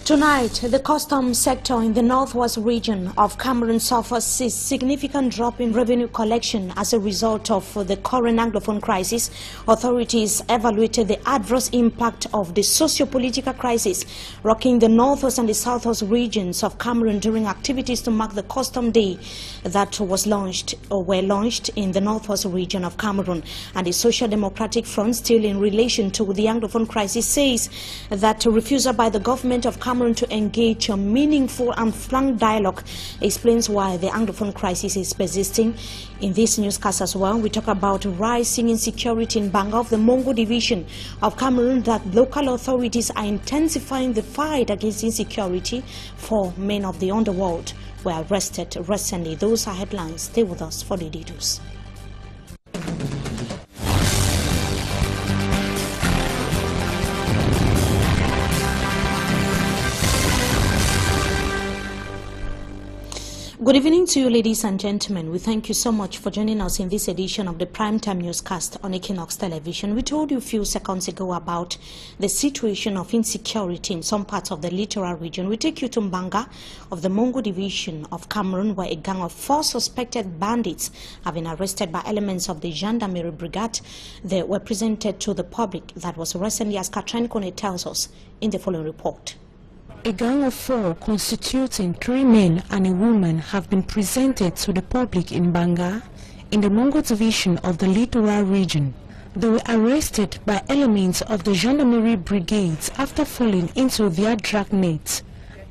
Tonight, the customs sector in the northwest region of Cameroon suffers a significant drop in revenue collection as a result of the current Anglophone crisis. Authorities evaluated the adverse impact of the socio-political crisis rocking the northwest and the southwest regions of Cameroon during activities to mark the Custom Day that were launched in the northwest region of Cameroon. And the Social Democratic Front, still in relation to the Anglophone crisis, says that refusal by the government of Cameroon to engage a meaningful and frank dialogue explains why the Anglophone crisis is persisting. In this newscast as well, we talk about rising insecurity in Manga of the Mongo division of Cameroon, that local authorities are intensifying the fight against insecurity. 4 men of the underworld were arrested recently. Those are headlines. Stay with us for the details. Good evening to you, ladies and gentlemen. We thank you so much for joining us in this edition of the Primetime Newscast on Equinox Television. We told you a few seconds ago about the situation of insecurity in some parts of the littoral region. We take you to Manga of the Mongo division of Cameroon, where a gang of 4 suspected bandits have been arrested by elements of the Gendarmerie Brigade. They were presented to the public. That was recently, as Katrin Kone tells us in the following report. A gang of 4 constituting 3 men and a woman have been presented to the public in Manga, in the Mongo division of the littoral region. They were arrested by elements of the Gendarmerie Brigades after falling into their dragnets.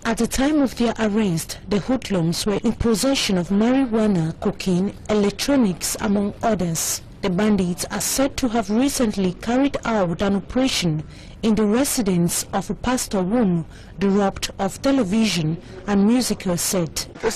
At the time of their arrest, the hoodlums were in possession of marijuana, cocaine, electronics, among others. The bandits are said to have recently carried out an operation in the residence of a pastor whom they robbed of television and musical set. To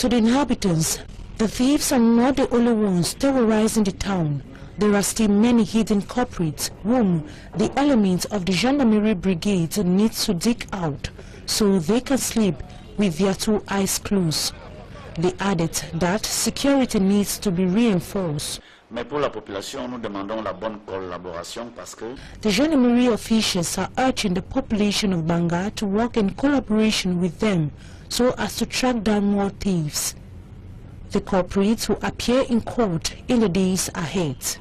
the inhabitants, the thieves are not the only ones terrorizing the town. There are still many hidden culprits whom the elements of the Gendarmerie Brigade need to dig out so they can sleep with their 2 eyes closed. They added that security needs to be reinforced. The Gendarmerie officials are urging the population of Manga to work in collaboration with them so as to track down more thieves. The culprits will appear in court in the days ahead.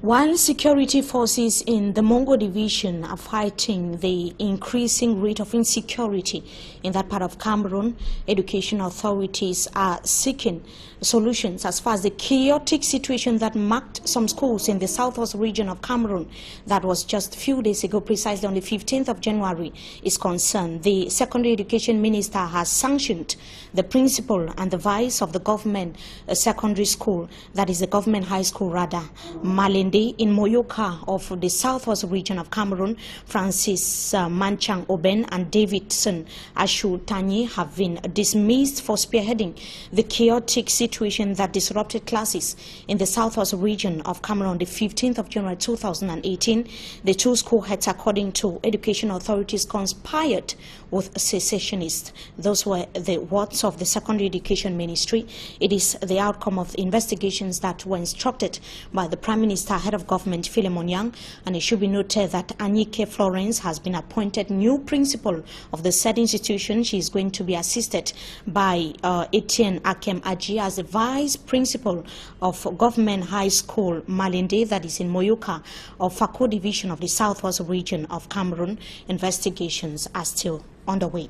While security forces in the Mongo division are fighting the increasing rate of insecurity in that part of Cameroon, education authorities are seeking solutions as far as the chaotic situation that marked some schools in the southwest region of Cameroon that was just a few days ago, precisely on the 15th of January, is concerned. The secondary education minister has sanctioned the principal and the vice of the government secondary school, that is the government high school rather, Malende, in Moyoka of the southwest region of Cameroon. Francis Manchang Oben and Davidson Ashu Tanyi have been dismissed for spearheading the chaotic situation that disrupted classes in the southwest region of Cameroon on the 15th of January 2018. The 2 school heads, according to education authorities, conspired with secessionists. Those were the words of the secondary education ministry. It is the outcome of the investigations that were instructed by the Prime Minister, head of government, Philemon Yang, and it should be noted that Anyike Florence has been appointed new principal of the said institution. She is going to be assisted by Etienne Akem Aji as the vice principal of government high school Malende, that is in Moyoka of Fako division of the southwest region of Cameroon. Investigations are still underway.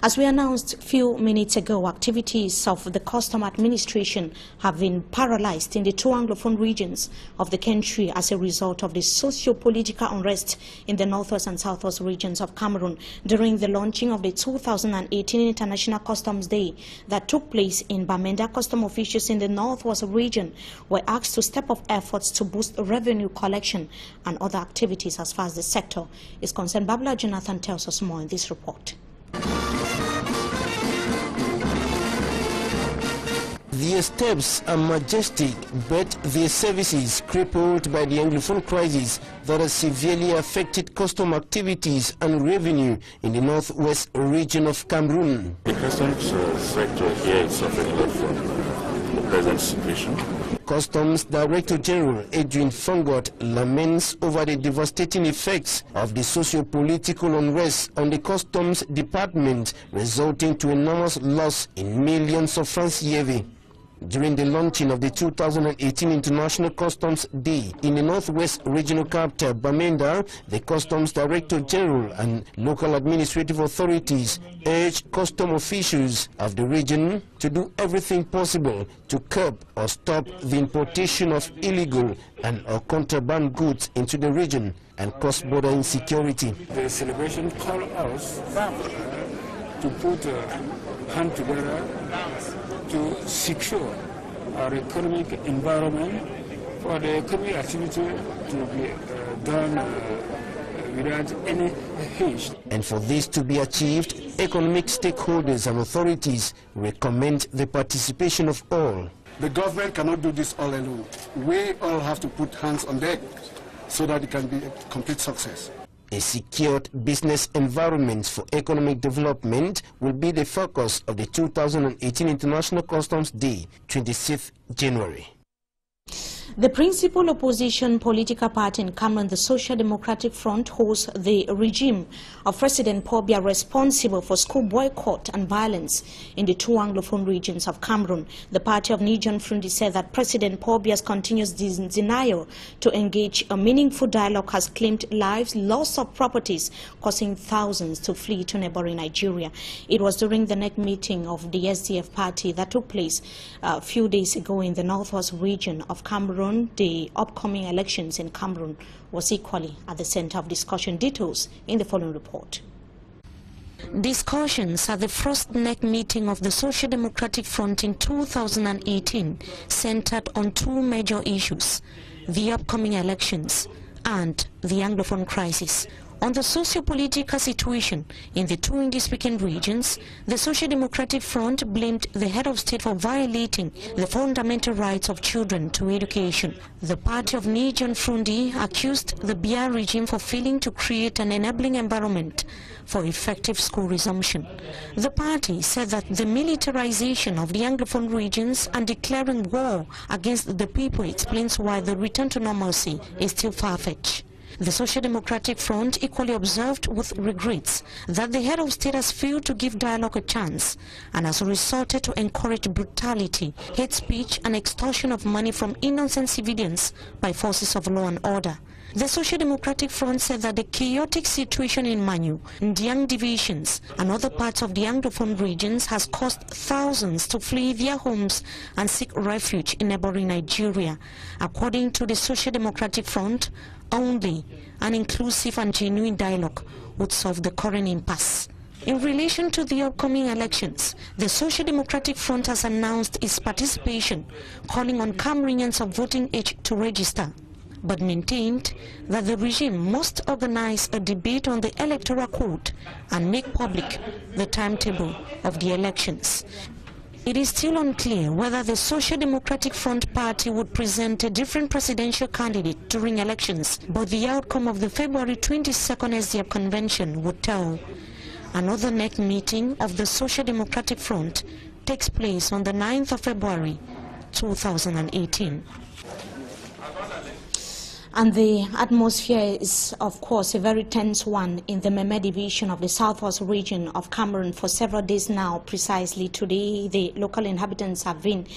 As we announced a few minutes ago, activities of the custom administration have been paralyzed in the 2 Anglophone regions of the country as a result of the socio-political unrest in the northwest and southwest regions of Cameroon during the launching of the 2018 International Customs Day that took place in Bamenda. Custom officials in the northwest region were asked to step up efforts to boost revenue collection and other activities as far as the sector is concerned. Babla Jonathan tells us more in this report. Their steps are majestic, but their services crippled by the Anglophone crisis that has severely affected custom activities and revenue in the northwest region of Cameroon. The customs sector here is suffering a lot from the present situation. Customs Director General Adrian Fongot laments over the devastating effects of the socio-political unrest on the Customs Department, resulting to enormous loss in millions of francs CFA. During the launching of the 2018 International Customs Day in the Northwest Regional Capital, Bamenda, the Customs Director General and local administrative authorities urged custom officials of the region to do everything possible to curb or stop the importation of illegal and or contraband goods into the region and cross-border insecurity. The celebration called us to put a hand together to secure our economic environment for the economic activity to be done without any haste. And for this to be achieved, economic stakeholders and authorities recommend the participation of all. The government cannot do this all alone. We all have to put hands on deck so that it can be a complete success. A secured business environment for economic development will be the focus of the 2018 International Customs Day, 26th January. The principal opposition political party in Cameroon, the Social Democratic Front, holds the regime of President Paul Biya responsible for school boycott and violence in the two Anglophone regions of Cameroon. The party of Nigerian Front said that President Paul Biya's continuous denial to engage a meaningful dialogue has claimed lives, loss of properties, causing thousands to flee to neighboring Nigeria. It was during the next meeting of the SDF party that took place a few days ago in the northwest region of Cameroon. The upcoming elections in Cameroon was equally at the center of discussion. Details in the following report. Discussions at the first NEC meeting of the Social Democratic Front in 2018 centered on two major issues: the upcoming elections and the Anglophone crisis. On the socio-political situation in the two English-speaking regions, the Social Democratic Front blamed the head of state for violating the fundamental rights of children to education. The party of Nigerian Front accused the Biya regime for failing to create an enabling environment for effective school resumption. The party said that the militarization of the Anglophone regions and declaring war against the people explains why the return to normalcy is still far-fetched. The Social Democratic Front equally observed with regrets that the head of state has failed to give dialogue a chance and has resorted to encourage brutality, hate speech and extortion of money from innocent civilians by forces of law and order. The Social Democratic Front said that the chaotic situation in Manu, Ndiang divisions and other parts of the Anglophone regions has caused thousands to flee their homes and seek refuge in neighboring Nigeria. According to the Social Democratic Front, only an inclusive and genuine dialogue would solve the current impasse. In relation to the upcoming elections, the Social Democratic Front has announced its participation, calling on Cameroonians of voting age to register, but maintained that the regime must organize a debate on the electoral code and make public the timetable of the elections. It is still unclear whether the Social Democratic Front party would present a different presidential candidate during elections, but the outcome of the February 22nd SDF convention would tell. Another NEC meeting of the Social Democratic Front takes place on the 9th of February 2018. And the atmosphere is, of course, a very tense one in the MEFO division of the southwest region of Cameroon for several days now. Precisely today, the local inhabitants have been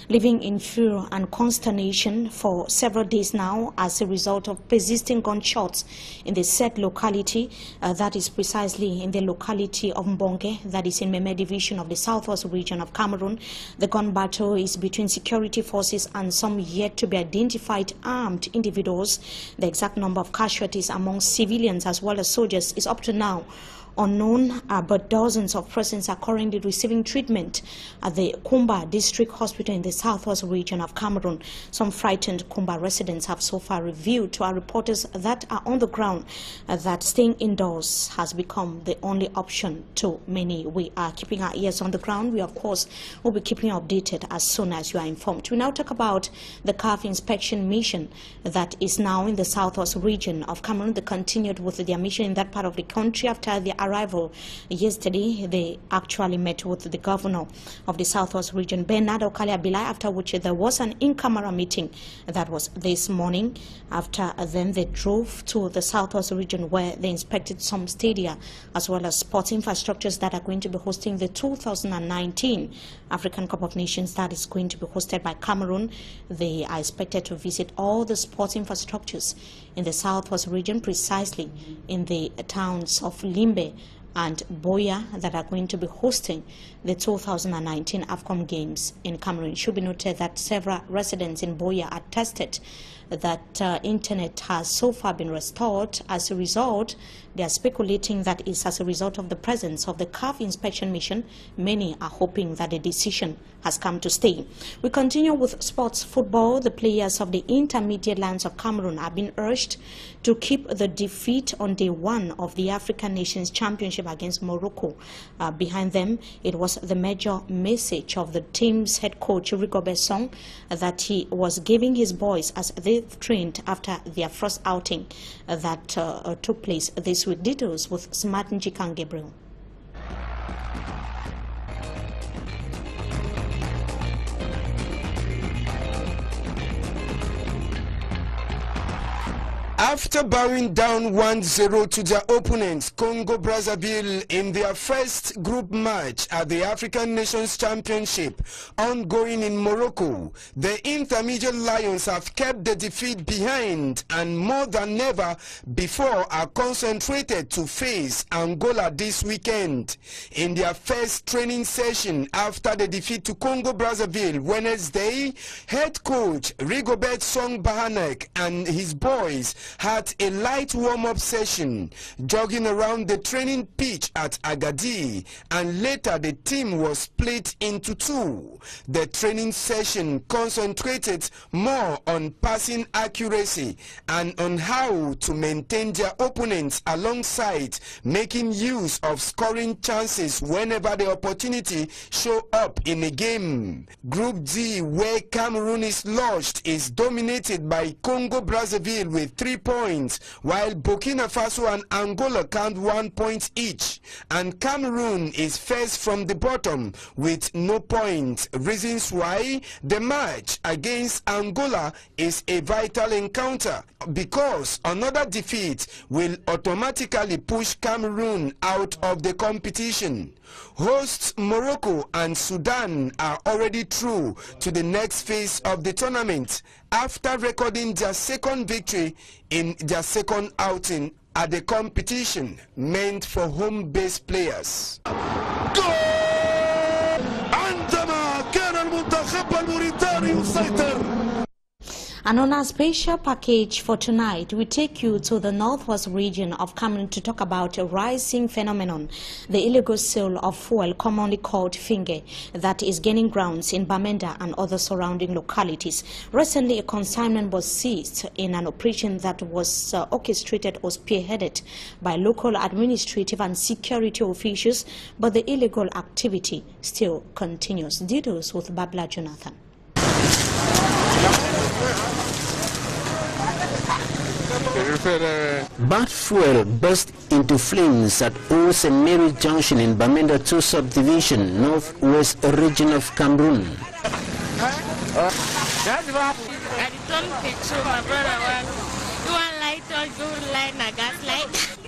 living in fear and consternation for several days now as a result of persisting gunshots in the said locality, that is precisely in the locality of Mbonge, that is in MEFO division of the southwest region of Cameroon. The gun battle is between security forces and some yet to be identified armed individuals. The exact number of casualties among civilians as well as soldiers is up to now unknown, but dozens of persons are currently receiving treatment at the Kumba district hospital in the southwest region of Cameroon. Some frightened Kumba residents have so far revealed to our reporters that are on the ground that staying indoors has become the only option to many. We are keeping our ears on the ground. We, of course, will be keeping you updated as soon as you are informed. We now talk about the CAF inspection mission that is now in the southwest region of Cameroon. They continued with their mission in that part of the country after the arrival yesterday, they actually met with the governor of the Southwest region, Bernard Okaliabilai, after which there was an in-camera meeting that was this morning. After then, they drove to the Southwest region where they inspected some stadia as well as sports infrastructures that are going to be hosting the 2019 African Cup of Nations that is going to be hosted by Cameroon. They are expected to visit all the sports infrastructures in the Southwest region, precisely in the towns of Limbe and Boya that are going to be hosting the 2019 AFCON Games in Cameroon. It should be noted that several residents in Boya attested that internet has so far been restored. As a result, they are speculating that it's as a result of the presence of the CAF inspection mission. Many are hoping that the decision has come to stay. We continue with sports football. The players of the intermediate lands of Cameroon have been urged to keep the defeat on day one of the African Nations Championship against Morocco behind them. It was the major message of the team's head coach, Rigobert Song, that he was giving his boys as they trained after their first outing that took place this week. Details with Smart Njikan Gabriel. After bowing down 1-0 to their opponents, Congo-Brazzaville, in their first group match at the African Nations Championship ongoing in Morocco, the intermediate Lions have kept the defeat behind and more than ever before are concentrated to face Angola this weekend. In their first training session after the defeat to Congo-Brazzaville Wednesday, head coach Rigobert Song Bahanek and his boys had a light warm-up session, jogging around the training pitch at Agadi, and later the team was split into two. The training session concentrated more on passing accuracy and on how to maintain their opponents alongside making use of scoring chances whenever the opportunity show up in a game. Group D, where Cameroon is lodged, is dominated by Congo-Brazzaville with 3 points, while Burkina Faso and Angola count 1 point each, and Cameroon is first from the bottom with no points. Reasons why the match against Angola is a vital encounter, because another defeat will automatically push Cameroon out of the competition. Hosts Morocco and Sudan are already through to the next phase of the tournament after recording their second victory in their second outing at the competition meant for home-based players. عندما كان المنتخب الموريتاني يسيطر. And on our special package for tonight, we take you to the northwest region of Cameroon to talk about a rising phenomenon, the illegal sale of fuel commonly called finge, that is gaining grounds in Bamenda and other surrounding localities. Recently, a consignment was seized in an operation that was orchestrated or spearheaded by local administrative and security officials, but the illegal activity still continues. Details with Babla Jonathan. Bad fuel burst into flames at Old St. Mary Junction in Bamenda 2 subdivision, northwest region of Cameroon.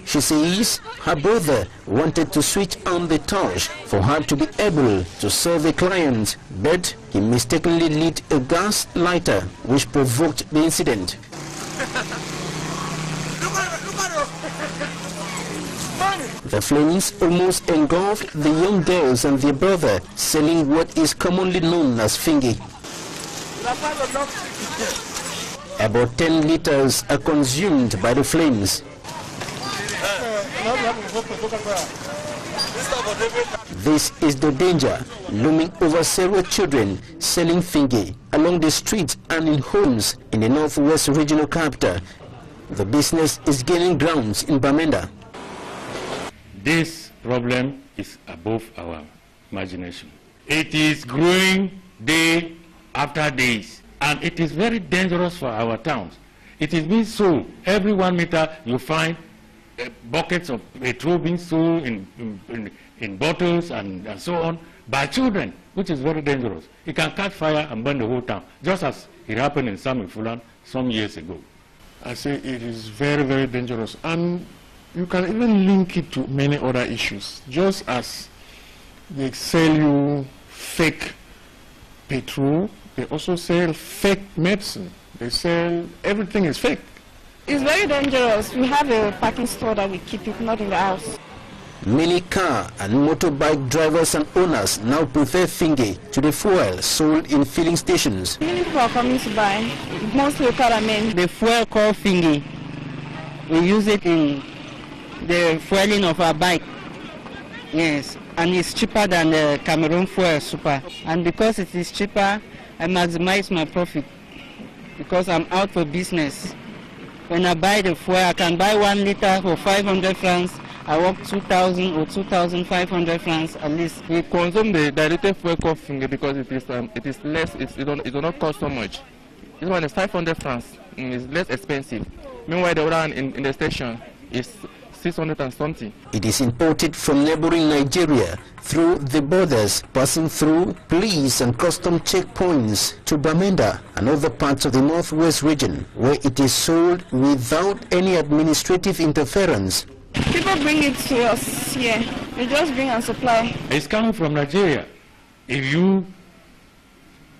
She says her brother wanted to switch on the torch for her to be able to serve a client, but he mistakenly lit a gas lighter, which provoked the incident. The flames almost engulfed the young girls and their brother, selling what is commonly known as finge. About 10 liters are consumed by the flames. This is the danger looming over several children selling finge along the streets and in homes in the northwest regional capital. The business is gaining grounds in Bamenda. This problem is above our imagination. It is growing day after day, and it is very dangerous for our towns. It is being so. Every 1 meter you find buckets of petrol being sold in bottles and so on by children, which is very dangerous. It can catch fire and burn the whole town, just as it happened in Sami Fulan some years ago. I say it is very, very dangerous. And you can even link it to many other issues. Just as they sell you fake petrol, they also sell fake medicine. They sell, everything is fake. It's very dangerous. We have a parking store that we keep it, not in the house. Many car and motorbike drivers and owners now prefer finge to the fuel sold in filling stations. Many people are coming to buy, mostly men. The fuel called finge, we use it in the fueling of our bike. Yes, and it's cheaper than the Cameroon fuel super. And because it is cheaper, I maximize my profit because I'm out for business. When I buy the fuel, I can buy 1 liter for 500 francs. I work 2,000 or 2,500 francs at least. We consume the diluted fuel called finge because it is less. It does not cost so much. This one is 500 francs. It's less expensive. Meanwhile, the other one in the station is 600 and something. It is imported from neighboring Nigeria through the borders, passing through police and custom checkpoints to Bamenda and other parts of the northwest region, where it is sold without any administrative interference. People bring it to us here. They just bring and supply. It's coming from Nigeria. If you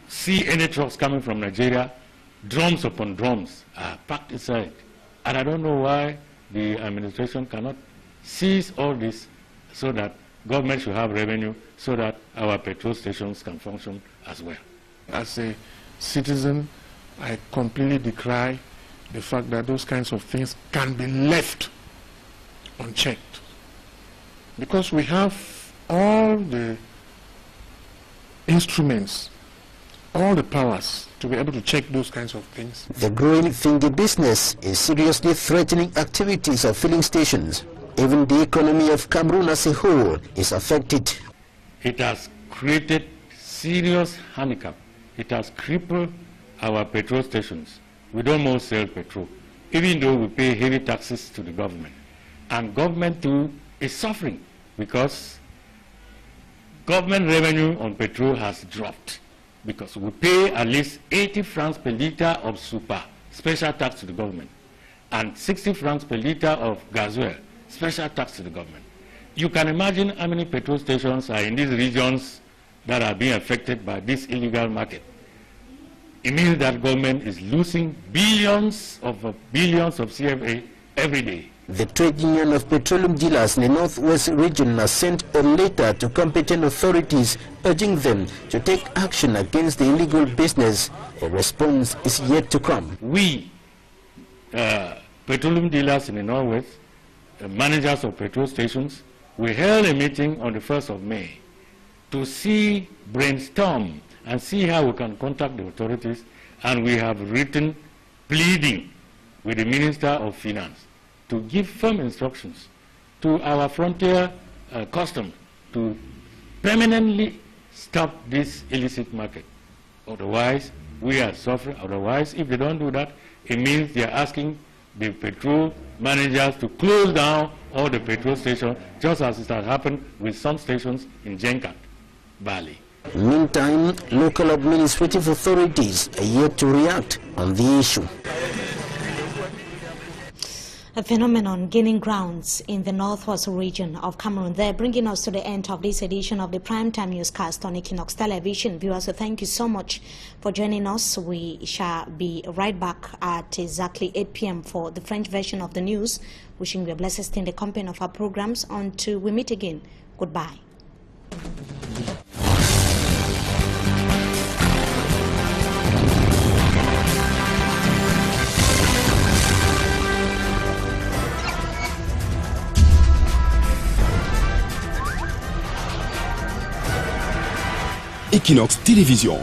see any trucks coming from Nigeria, drums upon drums are packed inside. And I don't know why the administration cannot seize all this so that government should have revenue so that our petrol stations can function as well. As a citizen, I completely decry the fact that those kinds of things can be left unchecked. Because we have all the instruments, all the powers to be able to check those kinds of things. The growing finge business is seriously threatening activities of filling stations. Even the economy of Cameroon as a whole is affected. It has created serious handicap. It has crippled our petrol stations. We don't more sell petrol, even though we pay heavy taxes to the government. And government too is suffering because government revenue on petrol has dropped because we pay at least 80 francs per liter of super, special tax to the government, and 60 francs per liter of gasoil, special tax to the government. You can imagine how many petrol stations are in these regions that are being affected by this illegal market. It means that government is losing billions of CFA every day. The trade union of petroleum dealers in the northwest region has sent a letter to competent authorities urging them to take action against the illegal business. A response is yet to come. We, petroleum dealers in the northwest, managers of petrol stations, we held a meeting on the 1st of May to brainstorm and see how we can contact the authorities, and we have written pleading with the Minister of Finance to give firm instructions to our frontier custom to permanently stop this illicit market. Otherwise, we are suffering. Otherwise, if they don't do that, it means they are asking the petrol managers to close down all the petrol stations, just as it has happened with some stations in Jenkat, Bali. Meantime, local administrative authorities are yet to react on the issue. A phenomenon gaining grounds in the northwest region of Cameroon. They're bringing us to the end of this edition of the Primetime Newscast on Equinox Television. Viewers, so thank you so much for joining us. We shall be right back at exactly 8 p.m. for the French version of the news. Wishing you a blessed stay in the company of our programs. Until we meet again, goodbye. Equinox Télévision.